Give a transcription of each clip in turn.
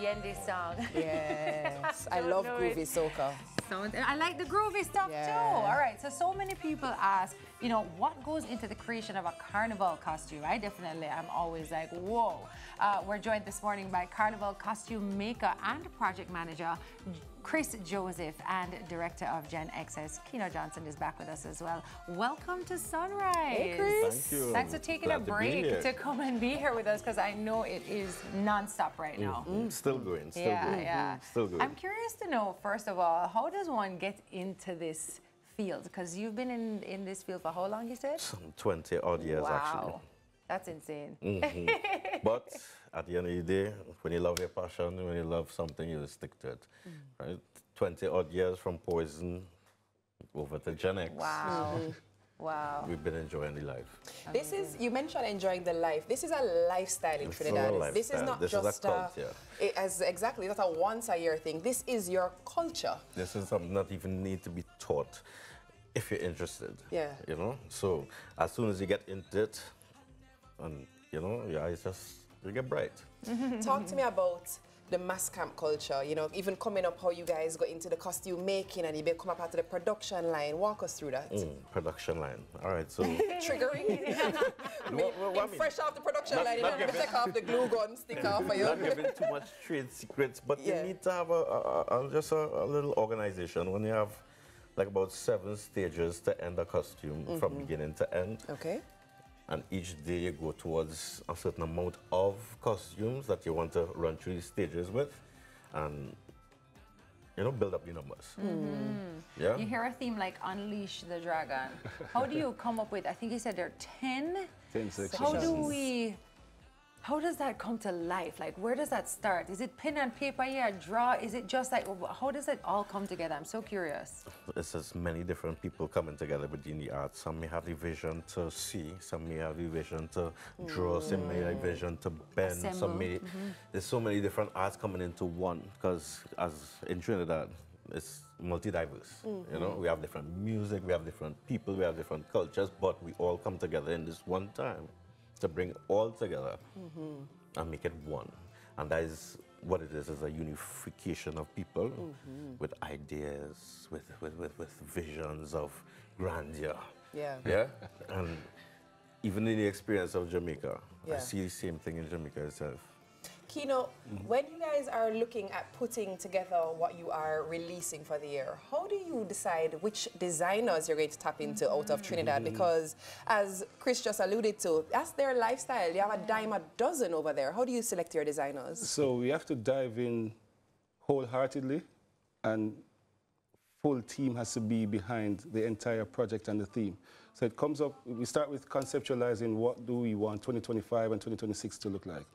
Yendi song. Yes, I love groovy soca. So, I like the groovy stuff too. All right, so many people ask, you know, what goes into the creation of a carnival costume? I definitely am always like, whoa. We're joined this morning by carnival costume maker and project manager Chris Joseph, and director of GenXs, Keno Johnson, is back with us as well. Welcome to Sunrise. Hey, Chris. Thank you. Thanks for taking a break to come and be here with us, because I know it is non-stop right now. Still going, still going. Yeah. Still going. I'm curious to know, first of all, how does one get into this field? Because you've been in this field for how long, you said? Some 20 odd years, actually. Wow. That's insane. But at the end of the day, when you love your passion, when you love something, you stick to it. Right? 20 odd years from Poison over to GenX. Wow. Wow. We've been enjoying the life. This is, you mentioned enjoying the life. This is a lifestyle in Trinidad. This is not just exactly, not a once-a-year thing. This is your culture. This is something that even need to be taught if you're interested. Yeah. You know? So as soon as you get into it, and you know, your eyes just, you get bright. Talk to me about the mass camp culture, you know, even coming up, how you guys got into the costume making and you become a part of the production line. Walk us through that. Production line. All right, so... Triggering? Fresh off the production line, you know, take off the glue gun, stick off for you. Not giving too much trade secrets, but you need to have just a little organization. When you have like about 7 stages to end a costume from beginning to end. Okay. And each day you go towards a certain amount of costumes that you want to run through these stages with, and you know, build up the numbers. Yeah. You hear a theme like Unleash the Dragon. How do you come up with, I think you said there are 10? 10 sections. How does that come to life? Like, where does that start? Is it pen and paper, draw? Is it just like, how does it all come together? I'm so curious. It's just many different people coming together within the art. Some may have the vision to see, some may have the vision to draw, some may have the vision to bend, some may... There's so many different arts coming into one, because as in Trinidad, it's multi-diverse. You know, we have different music, we have different people, we have different cultures, but we all come together in this one time to bring all together and make it one. And that is what it is a unification of people with ideas, with visions of grandeur. Yeah? And even in the experience of Jamaica, I see the same thing in Jamaica itself. Keno, when you guys are looking at putting together what you are releasing for the year, how do you decide which designers you're going to tap into out of Trinidad? Because as Chris just alluded to, that's their lifestyle. You have a dime a dozen over there. How do you select your designers? So we have to dive in wholeheartedly, and full team has to be behind the entire project and the theme. So it comes up, we start with conceptualizing what do we want 2025 and 2026 to look like.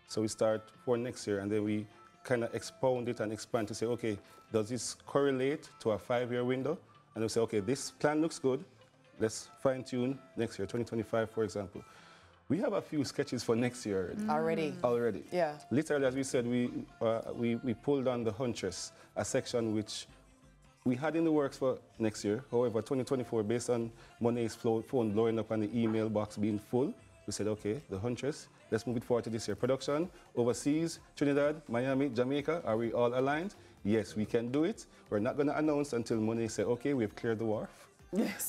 So we start for next year, and then we kind of expound it and expand to say, okay, does this correlate to a 5-year window? And we say, okay, this plan looks good. Let's fine-tune next year, 2025, for example. We have a few sketches for next year already. Already. Yeah. Literally, as we said, we pulled on the Huntress, a section which we had in the works for next year. However, 2024, based on Monet's phone blowing up and the email box being full, we said, okay, the Huntress, let's move it forward to this year. Production, overseas, Trinidad, Miami, Jamaica, are we all aligned? Yes, we can do it. We're not going to announce until Monet says, okay, we've cleared the wharf.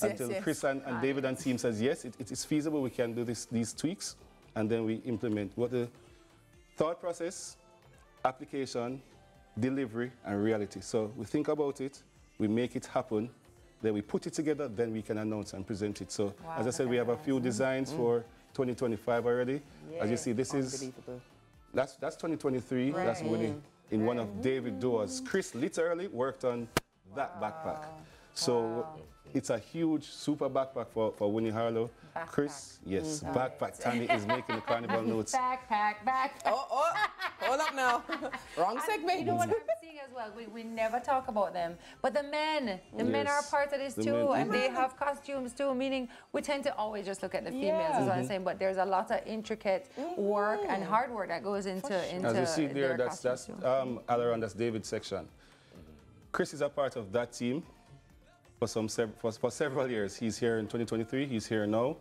Until Chris and David and team says, yes, it is feasible, we can do these tweaks, and then we implement what the thought process, application, delivery, and reality. So we think about it, we make it happen, then we put it together, then we can announce and present it. So as I said, we have a few designs for 2025 already. As you see, this is, that's 2023. Right. That's winning in one of David Doer's. Chris literally worked on that backpack. So it's a huge, super backpack for Winnie Harlow. Backpack. Chris, yes, backpack. Tami is making the carnival notes. Backpack. Oh, hold up now. Wrong segment. You know what I'm seeing as well? We never talk about them. But the men are a part of this too, and they have costumes too, meaning we tend to always just look at the females, is what I'm saying, but there's a lot of intricate work and hard work that goes into as you see there, that's Alaron, that's David's section. Chris is a part of that team. For several years. He's here in 2023, he's here now.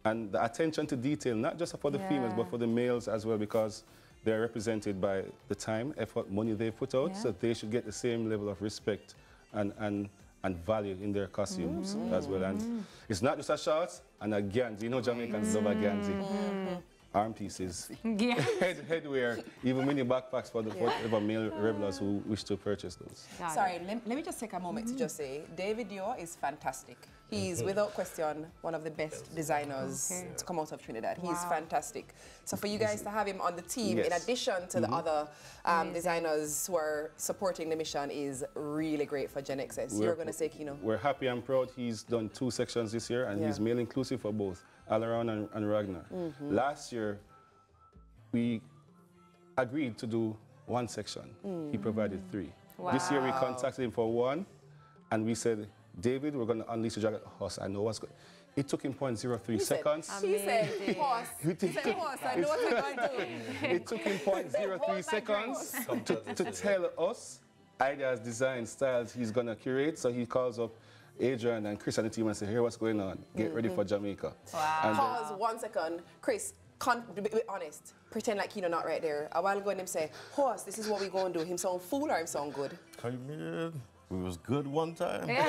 And the attention to detail, not just for the females, but for the males as well, because they're represented by the time, effort, money they put out, so they should get the same level of respect and value in their costumes as well. And it's not just a shorts and a Ganzi. You know Jamaicans love a Ganzi. Arm pieces, headwear, even mini backpacks for the male revelers who wish to purchase those. Sorry, let me just take a moment to just say, David Dio is fantastic. He's, without question, one of the best designers to come out of Trinidad. He's fantastic. So for you guys to have him on the team, in addition to the other designers who are supporting the mission, is really great for GenXs. You're going to say, Kino? We're happy and proud. He's done 2 sections this year, and he's male inclusive for both Alaron and Ragnar. Last year, we agreed to do 1 section. He provided 3. This year, we contacted him for 1, and we said, David, we're going to unleash the dragon. Horse, I know what's good. It took him 0.03 seconds. He said, horse. He said, horse, I know what you're going to do. It took him 0.03 seconds to tell us ideas, design, styles he's going to curate. So he calls up Adrian and Chris and the team and say, here, what's going on? Get ready for Jamaica. Pause 1 second. Chris, be honest. Pretend like Kino not right there. A while ago, him say, horse, this is what we going to do. Him sound fool or him sound good? I mean, we was good one time. This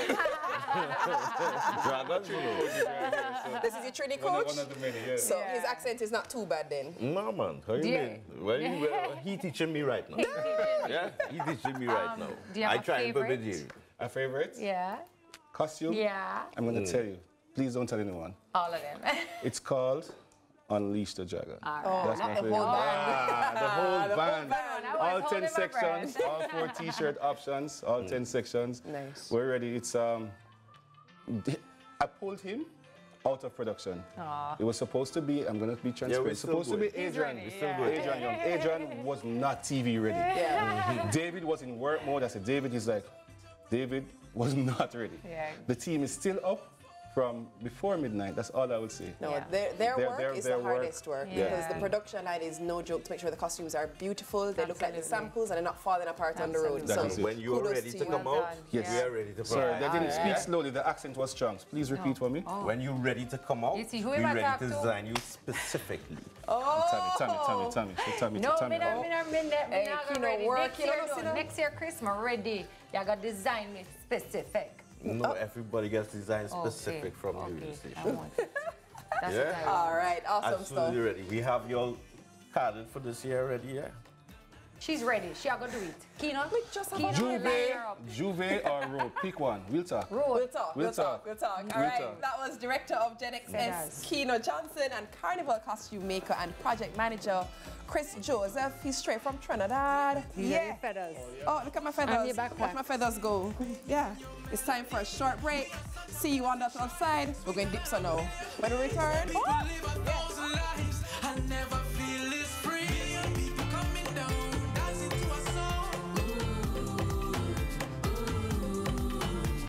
is your Trini coach? One of the many, So his accent is not too bad then? No, man. How you mean? Well, he teaching me right now. He teaching me right now. Do you have I try and favorite? with you. A favorite? Yeah. Costume? Yeah. I'm going to tell you. Please don't tell anyone. All of them. It's called Unleash the Dragon. Oh, That's not my the favorite. whole band. The whole band. All 10 holding my sections, breath. all 4 T-shirt options, all 10 sections. Nice. We're ready. It's I pulled him out of production. It was supposed to be, I'm going to be transparent, it's supposed to be Adrian. Adrian Young. Adrian was not TV ready. David was in work mode. I said, David, he's like, David was not ready. The team is still up from before midnight. That's all I would say. No, their work is the hardest work because the production line is no joke to make sure the costumes are beautiful, they look like the samples and they're not falling apart on the road. So So when you're ready to come out, we are ready to Sorry, provide. they didn't speak slowly. The accent was strong. Please repeat for me. When you're ready to come out, You see, who we're am I ready to talking to? design you specifically. Tami. No, me not Kino ready. work, Next you know year, what I'm though. saying? Next year, Chris, I'm ready. You got to design me specific. No, everybody gets design specific from you. You see. I want it. That's what I want. All right, awesome stuff. Absolutely ready. We have your carded for this year already, yeah? She's ready. She are going to do it. Kino, just Kino, about line her up. Juve or Road? Pick one. We'll talk. We'll talk. We'll talk. All right, that was director of GenXs, Kino Johnson, and carnival costume maker and project manager, Chris Joseph. He's straight from Trinidad. Yeah. Feathers. Oh, look at my feathers. And your backpack. Watch my feathers go. Yeah. It's time for a short break. See you on that outside. We're going to dip so now. When we return,